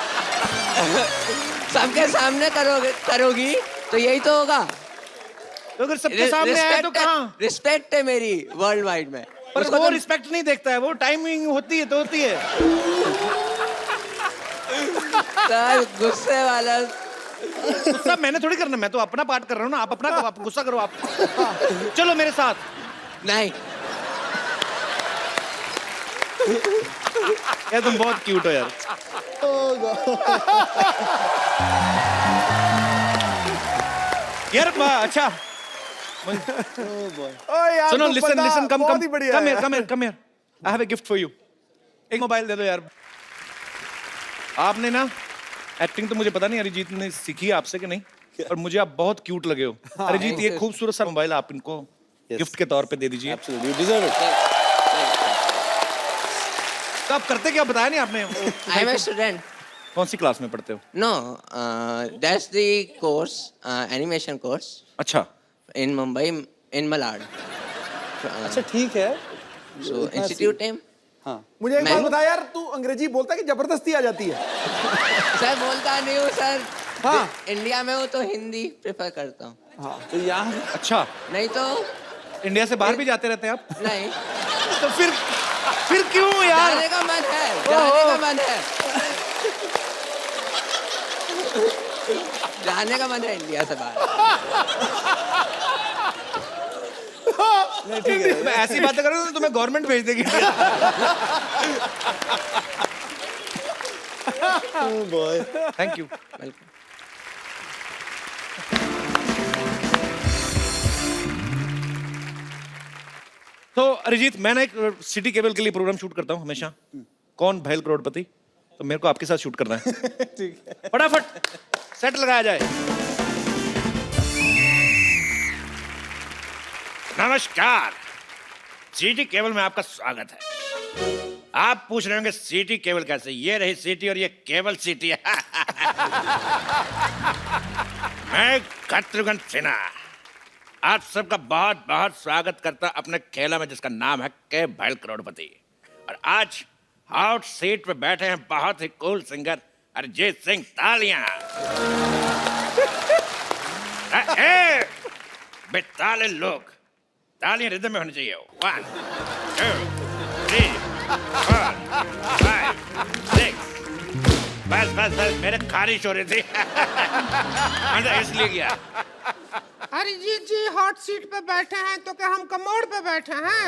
सबके सामने करोगी तो यही तो होगा तो अगर सबके सामने आए तो कहाँ? रिस्पेक्ट है मेरी वर्ल्ड वाइड में पर उसको वो तुम- रिस्पेक्ट नहीं देखता है, वो टाइमिंग होती है तो होती है। सर गुस्से वाला गुस्सा मैंने थोड़ी करना, मैं तो अपना पार्ट कर रहा हूँ ना। आप अपना आप गुस्सा करो आप। चलो मेरे साथ। नहीं यार तुम बहुत क्यूट हो यार। यार अच्छा ओ यार सुनो, तुम लिसन बंदा लिसन, कम बहुत कम ही बढ़िया कम है। Here come here come here, I have a gift for you. एक मोबाइल दे दो यार। आपने ना एक्टिंग तो मुझे पता नहीं अरिजीत ने सीखी है आपसे कि नहीं, पर मुझे आप बहुत क्यूट लगे हो। अरिजीत ये खूबसूरत सा मोबाइल आप इनको गिफ्ट के तौर पे दे दीजिए। Absolutely, you deserve it. तो आप करते क्या बताया नहीं आपने? आई एम ए स्टूडेंट कौन सी क्लास में पढ़ते हो? No that's the course animation course अच्छा इन मुंबई इन मलाड अच्छा ठीक है। सो इंस्टीट्यूट नेम हाँ मुझे एक बात मैं- बता यार, तू अंग्रेजी बोलता है कि जबरदस्ती आ जाती है? सर बोलता नहीं हूँ सर हाँ। इंडिया में हूँ तो हिंदी प्रेफर करता हूँ तो यहाँ अच्छा, नहीं तो इंडिया से बाहर भी जाते रहते हैं आप? नहीं तो फिर क्यों यार? जाने का मन है जाने का मन है जाने का मन है इंडिया से बाहर मैं ऐसी बातें करूँ तो तुम्हें गवर्नमेंट भेज देगी। बॉय। Thank you. वेलकम तो अरिजीत, मैं ना एक सिटी केबल के लिए प्रोग्राम शूट करता हूँ हमेशा, कौन भैल करोड़पति। तो मेरे को आपके साथ शूट करना है। ठीक है। फटाफट सेट लगाया जाए। नमस्कार, सिटी केबल में आपका स्वागत है। आप पूछ रहे होंगे सिटी केबल कैसे? ये रही सिटी और ये केबल सिटी है। मैं शत्रुघ्न सिन्हा आप सबका बहुत बहुत स्वागत करता अपने खेला में जिसका नाम है के भैल करोड़पति। और आज हॉट सीट पे बैठे हैं बहुत ही कूल सिंगर अरिजीत सिंह। तालियां। बेताले लोग, तालियां रिदम में होनी चाहिए। 1 2 3 4 5 6। बस बस बस, मेरे खारिश हो रही थी। मैं इसलिए गया। अरिजीत जी हॉट सीट पे बैठे हैं तो क्या हम कमोड पे बैठे हैं?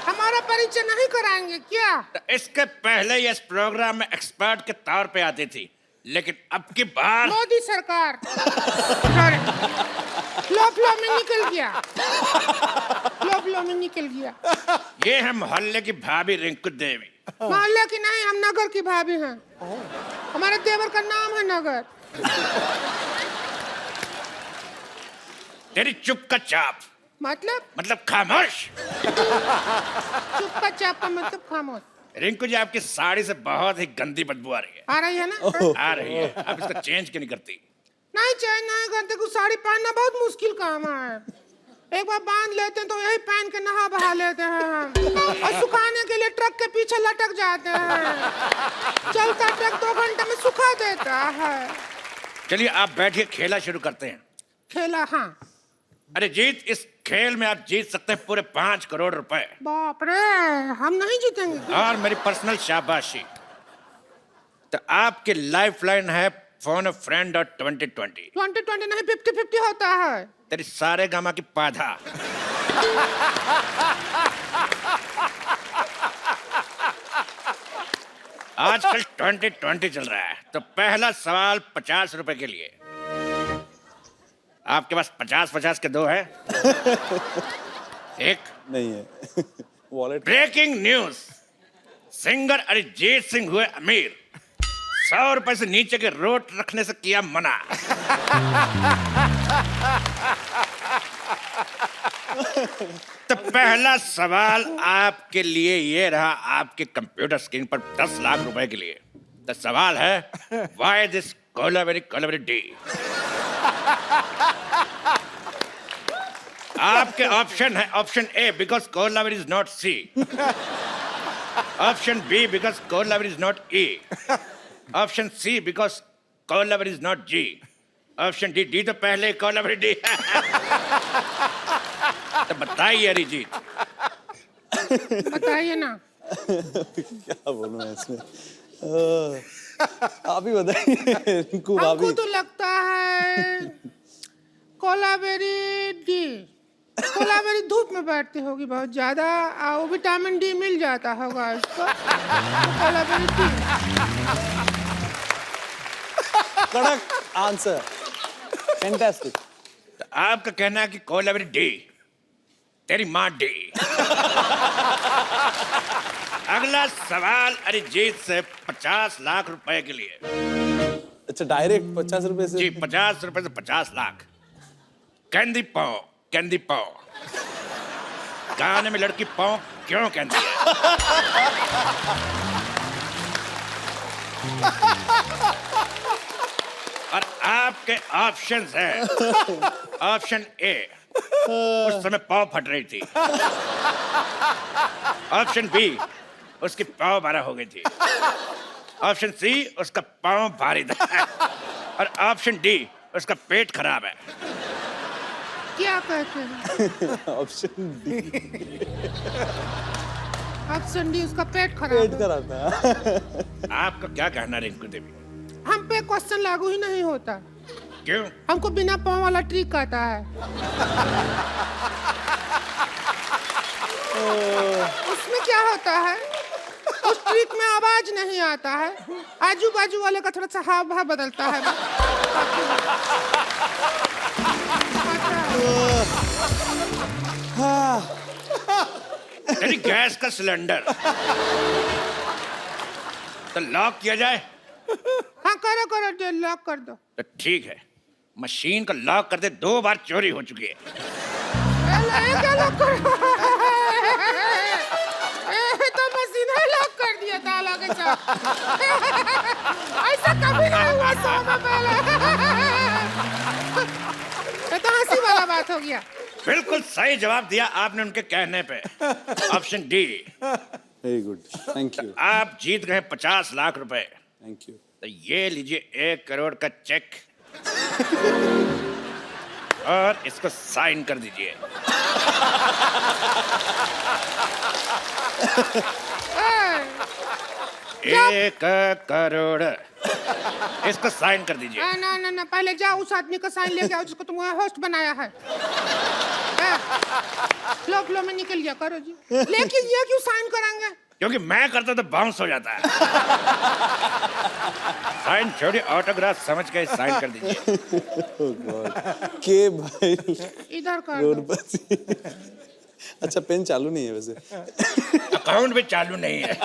हमारा परिचय नहीं कराएंगे क्या? तो इसके पहले ये इस प्रोग्राम में एक्सपर्ट के तौर पे आती थी, लेकिन अब की बार मोदी सरकार फ्लो में निकल गया। फ्लो में निकल गया। ये है मोहल्ले की भाभी रिंकू देवी। मोहल्ले की नहीं, हम नगर की भाभी हैं। हमारे देवर का नाम है नगर। तेरी चुप का चाप मतलब खामोश। चुप का चाप का मतलब खामोश। रिंकू जी, आपकी साड़ी से बहुत ही गंदी बदबू आ रही है। आ रही है ना? आ रही है। आप इसको चेंज क्यों नहीं करती? नहीं चेंज नहीं करते, कुछ साड़ी पहनना बहुत मुश्किल काम है। एक बार बांध लेते हैं तो यही पहन के नहा बहा लेते हैं हम। और सुखाने के लिए ट्रक के पीछे लटक जाते हैं। चलता ट्रक 2 घंटे में सुखा देता है। चलिए आप बैठिए, खेला शुरू करते हैं। खेला? हाँ। अरे जीत, इस खेल में आप जीत सकते हैं पूरे 5 करोड़ रुपए। बाप रे, हम नहीं जीतेंगे। और मेरी पर्सनल शाबाशी। तो आपकी लाइफलाइन है फोन अ फ्रेंड और 2020। 2020 नहीं, 50-50 होता है। तेरी सारे गामा की पाधा। आजकल 2020 चल रहा है, तो पहला सवाल 50 रुपए के लिए। आपके पास 50-50 के 2 है? एक नहीं है। Wallet. Breaking news, singer Arijit Singh हुए अमीर। 100 रुपए से नीचे के रोट रखने से किया मना। तो पहला सवाल आपके लिए ये रहा, आपके कंप्यूटर स्क्रीन पर 10 लाख रुपए के लिए। तो सवाल है, व्हाई दिस कोलावेरी डी? आपके ऑप्शन है, option A because Kolaveri is not C, option B because Kolaveri is not E, option C because Kolaveri is not G, option D, D तो पहले कोलावेरी डी। तो बताइए अरिजीत। बताइए ना। क्या बोलूं मैं इसमें? आप ही बताइए रिंकू हमको भाभी। तो लगता है कोलावेरी डी। कोलावेरी धूप में बैठती होगी बहुत ज्यादा, और विटामिन डी मिल जाता होगा इसको। कोलावेरी डी। कड़क आंसर, फैंटास्टिक। तो आपका कहना है कि कोलावेरी डी, तेरी माँ डी। अगला सवाल अरिजीत से 50 लाख रुपए के लिए। अच्छा, डायरेक्ट 50 रुपए से? जी, 50 रुपए से 50 लाख। कैंडी पाओ, कैंडी पाओ। गाने में लड़की पाओ क्यों कहती है? और आपके ऑप्शंस हैं, ऑप्शन ए, उस समय पाव फट रही थी। ऑप्शन बी, उसकी पाव 12 हो गई थी। ऑप्शन सी, उसका पाव भारी था। और ऑप्शन डी, उसका पेट खराब है। क्या कहते हैं? Option D. ऑप्शन डी, उसका पेट खराब पेट है। खराब था। आपका क्या कहना रिंकू देवी? हम पे क्वेश्चन लागू ही नहीं होता। क्यों? हमको बिना पाँव वाला ट्रिक आता है। उसमें क्या होता है, उस ट्रिक में आवाज नहीं आता है, आजू बाजू वाले का थोड़ा सा हाव भाव बदलता है। तेरी गैस का सिलेंडर तो लॉक किया जाए? हाँ करो करो, जो लॉक कर दो। तो ठीक है, मशीन को लॉक कर दे। 2 बार चोरी हो चुकी है। क्या लॉक करो? तो मशीन है के साथ। ऐसा कभी नहीं हुआ 100 में पहले। ये तो हंसी वाला बात हो गया। बिल्कुल सही जवाब दिया आपने उनके कहने पे। Option D. Very good, thank you, आप जीत गए 50 लाख रुपए। Thank you. तो ये लीजिए 1 करोड़ का चेक और इसको साइन कर दीजिए। एक करोड़, इसको साइन कर दीजिए। ना ना ना, पहले जाओ उस आदमी का साइन लेके आओ जिसको तुम होस्ट बनाया है। फ्लो फ्लो में निकल गया, करो जी। लेकिन ये क्यों साइन कराएंगे? क्योंकि मैं करता तो बाउंस हो जाता है। साइन छोड़िए, ऑटोग्राफ समझ के साइन कर दीजिए। के भाई इधर कर दो। करोड़पति। अच्छा, पेन चालू नहीं है वैसे। अकाउंट भी चालू नहीं है।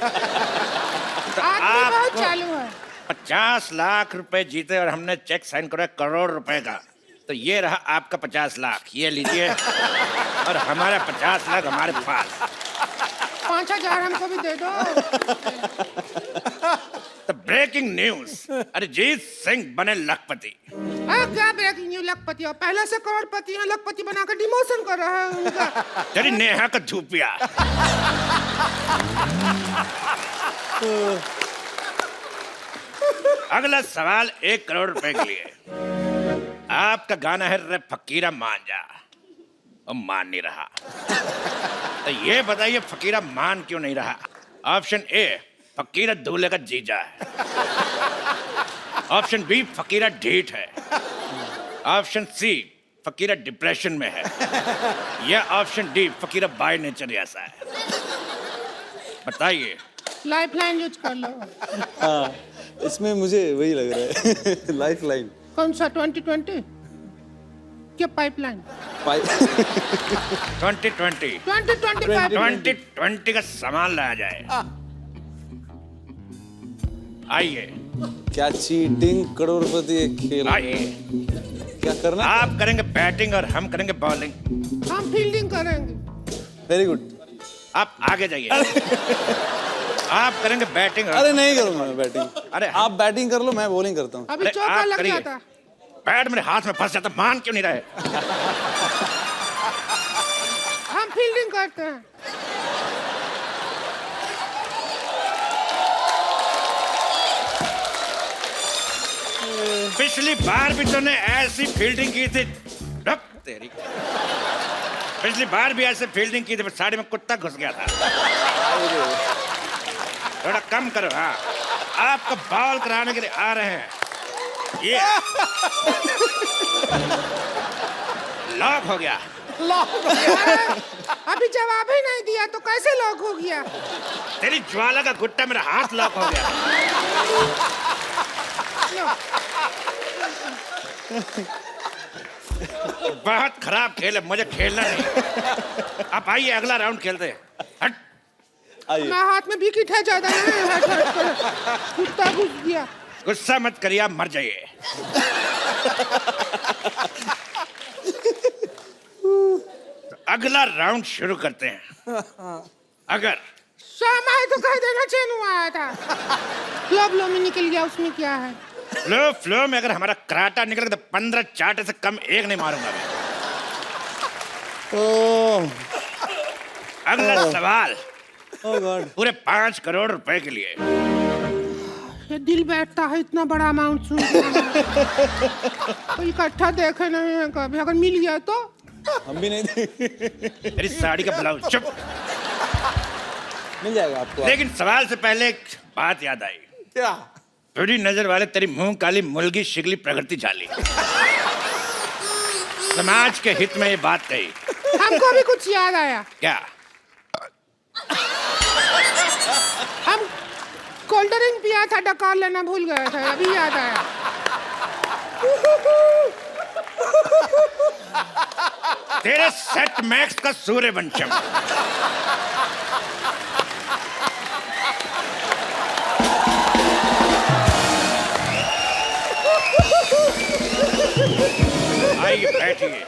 आदमी बहुत चालू है। 50 लाख रुपए जीते और हमने चेक साइन करा 1 करोड़ रुपए का। तो ये रहा आपका 50 लाख, ये लीजिए। और हमारा 50 लाख हमारे पास। 5000 हमको भी दे दो। तो ब्रेकिंग न्यूज, अरिजीत सिंह बने लखपति। क्या ब्रेकिंग न्यूज? लखपति और पहले से करोड़पति हैं, लखपति बनाकर डिमोशन कर रहा है उनका। तेरी नेहा का धूपिया। अगला सवाल 1 करोड़ रुपए के लिए। आपका गाना है रे फकीरा मान जा, और मान नहीं रहा। तो ये बताइए फकीरा मान क्यों नहीं रहा? ऑप्शन ए, फकीरा दूल्हे का जीजा है। ऑप्शन बी, फकीरा ढीठ है। ऑप्शन सी, फकीरा डिप्रेशन में है। या option D, Fakira by nature ऐसा है। बताइए। लाइफ लाइन यूज कर लो। हाँ, इसमें मुझे वही लग रहा है। लाइफ लाइन कौन सा? 2020 क्या पाइपलाइन? 2020 2020 2020 का सामान लाया जाए। आइए क्या चीटिंग करोड़पति एक खेल है। आइए, क्या करना? आप करेंगे बैटिंग और हम करेंगे बॉलिंग। हम फील्डिंग करेंगे। Very good. आप आगे जाइए। आप करेंगे बैटिंग और... अरे नहीं करूंगा मैं बैटिंग। अरे आप बैटिंग कर लो, मैं बॉलिंग करता हूँ। अभी अरे चौका आप लग करिए। जाता। बैट मेरे हाथ में फंस जाता, मान क्यों नहीं रहे? हम फील्डिंग करते हैं। पिछली बार भी तूने ऐसी फील्डिंग की थी। रुक तेरी। पिछली बार भी ऐसे फील्डिंग की थी, पर साड़ी में कुत्ता घुस गया था। थोड़ा कम करो। हाँ, आपको बॉल कराने के लिए आ रहे हैं। ये लॉक हो गया। अभी जवाब ही नहीं दिया तो कैसे लॉक हो गया? तेरी ज्वाला का गुट्टा मेरा हाथ लॉक हो गया। बहुत खराब खेल है, मुझे खेलना नहीं। आप आइए, अगला राउंड खेलते हैं। हट। मैं हाथ में विकेट है, ज्यादा नहीं है। कुत्ता घुस गया। गुस्सा मत करिए, आप मर जाइए। तो अगला राउंड शुरू करते हैं। अगर शाम आए तो कह देना चैन आया था। फ्लो में निकल गया, उसमें क्या है? फ्लो में अगर हमारा कराटा निकल गया तो 15 चाटे से कम एक नहीं मारूंगा मैं। अगला सवाल पूरे 5 करोड़ रुपए के लिए। ये दिल बैठता है इतना बड़ा अमाउंट सुन के। तो इकट्ठा देखे नहीं है कभी, अगर मिल गया तो। हम भी नहीं देंगे। मेरी साड़ी का ब्लाउज। चुप। मिल जाएगा आपको। लेकिन सवाल से पहले एक बात याद आई। क्या? थोड़ी नजर वाले तेरी मुंह काली मुलगी शिगली प्रकृति झाली। समाज के हित में ये बात कही। हमको भी कुछ याद आया। क्या? हम कोल्ड ड्रिंक पिया था, डकार लेना भूल गए थे, अभी याद आया। तेरे सेट मैक्स का सूर्यवंशम। आइए बैठिए।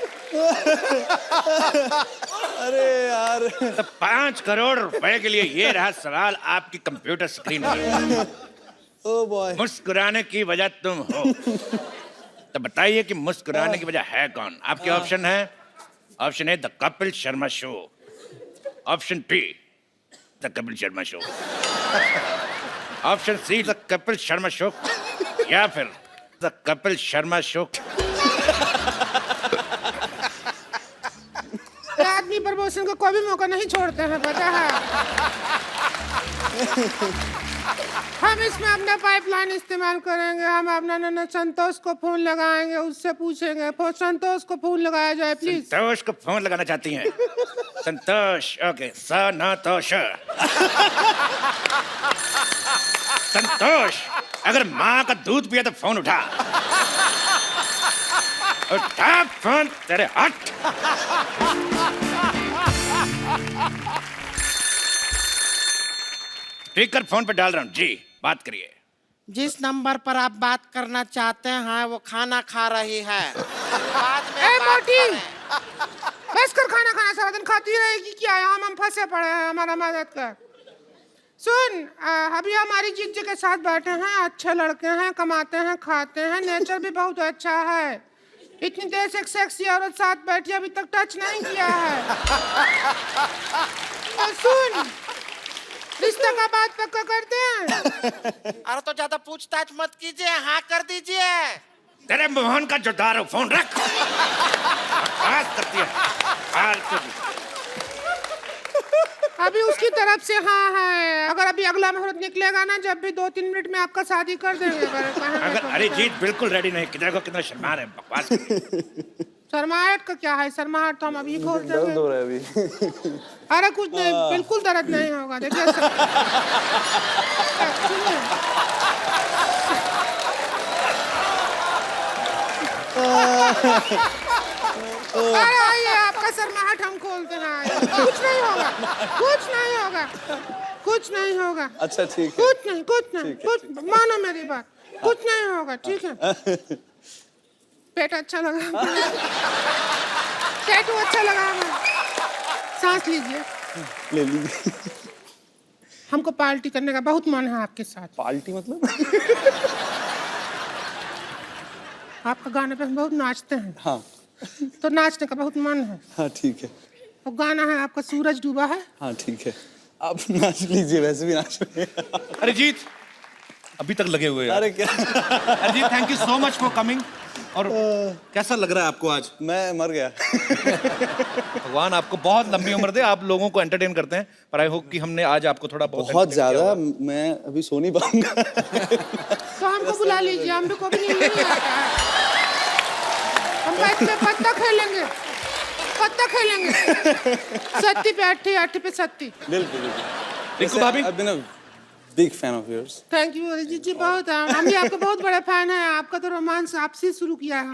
अरे यार, तो 5 करोड़ रुपए के लिए ये रहा सवाल आपकी कंप्यूटर स्क्रीन पर। ओ बॉय, मुस्कुराने की वजह तुम हो, तो बताइए कि मुस्कुराने की वजह है कौन? आपके ऑप्शन है, option A the Kapil Sharma show, option be the Kapil Sharma show, option see the Kapil Sharma show, या फिर द कपिल शर्मा शो। ये आदमी प्रमोशन का कोई भी मौका नहीं छोड़ते हैं, पता है। हम इसमें अपना पाइपलाइन इस्तेमाल करेंगे। हम अपना नन्ना संतोष को फोन लगाएंगे, उससे पूछेंगे। संतोष को फोन लगाया जाए प्लीज। संतोष को फोन लगाना चाहती हैं? संतोष, ओके, संतोष। संतोष, अगर माँ का दूध पिया तो फोन उठा। उठा फोन, तेरे हट। स्पीकर फोन पे डाल रहा हूँ जी, बात करिए। जिस नंबर पर आप बात करना चाहते हैं वो खाना खा रही है। बाद में मोटी, बस कर खाना खाना, सारा दिन खाती रहेगी क्या? हम फंसे पड़े हैं, हमारा मदद कर। सुन, अभी हमारी जीजी के साथ बैठे हैं, अच्छे लड़के हैं, कमाते हैं, खाते हैं, नेचर भी बहुत अच्छा है। इतनी देर से एक सेक्सी औरत साथ बैठी, अभी तक टच नहीं किया है। और सुन, रिश्ते का बात पक्का करते हैं। अरे तो ज्यादा पूछताछ मत कीजिए, हाँ कर दीजिए। तेरे मोहन का जोदार हो, फोन रख। बकवास करती है, फालतू की। अभी उसकी तरफ से हाँ है। अगर अभी अगला मुहूर्त निकलेगा ना, जब भी 2-3 मिनट में आपका शादी कर देंगे। अगर अरिजीत बिल्कुल रेडी नहीं, कितना शर्मा रहे, बकवास करती है। शर्माहट का क्या है? शर्माहट तो हम अभी खोल दर्द देंगे। हो रहा है अभी। अरे कुछ नहीं, बिल्कुल दर्द नहीं होगा। देखिए सुनिए, अरे आइए, आपका शर्माहट हम खोलते हैं। आइए। कुछ नहीं होगा, कुछ नहीं होगा, कुछ नहीं होगा। अच्छा ठीक है, कुछ नहीं, कुछ नहीं, कुछ मानो मेरी बात, कुछ नहीं होगा, ठीक है? पेट अच्छा लगा, टैटू अच्छा लगा हमें। सांस लीजिए। ले लीजिए। हमको पार्टी करने का बहुत मन है आपके साथ। पार्टी मतलब? आपका गाने पे हम बहुत नाचते हैं, हाँ तो नाचने का बहुत मन है। हाँ ठीक है, वो गाना है आपका सूरज डूबा है। हाँ ठीक है, आप नाच लीजिए, वैसे भी नाच रहे हैं। अरिजीत अभी तक लगे हुए हैं। अरे क्या, Arijit, thank you so much for coming. और कैसा लग रहा है आपको आज? मैं मर गया। भगवान आपको बहुत लंबी उम्र दे, आप लोगों को एंटरटेन करते हैं, पर आई होप कि हमने आज आपको थोड़ा बहुत entertain किया ज्यादा, होगा। मैं अभी सो नहीं पाऊंगा। तो हमको बुला लीजिए, हम को भी नहीं आता है। हम बैठ पे पत्ता खेलेंगे, पत्ता खेलेंगे। सत्ती पे अट्ठी, अट्ठी पे सत्ती। बिल्कुल बिल्कुल। रिंकू भाभी, I've been a big fan of yours. Thank you Arijit ji, बहुत हम भी आपके बहुत बड़े फैन हैं। आपका तो रोमांस आपसे शुरू किया है।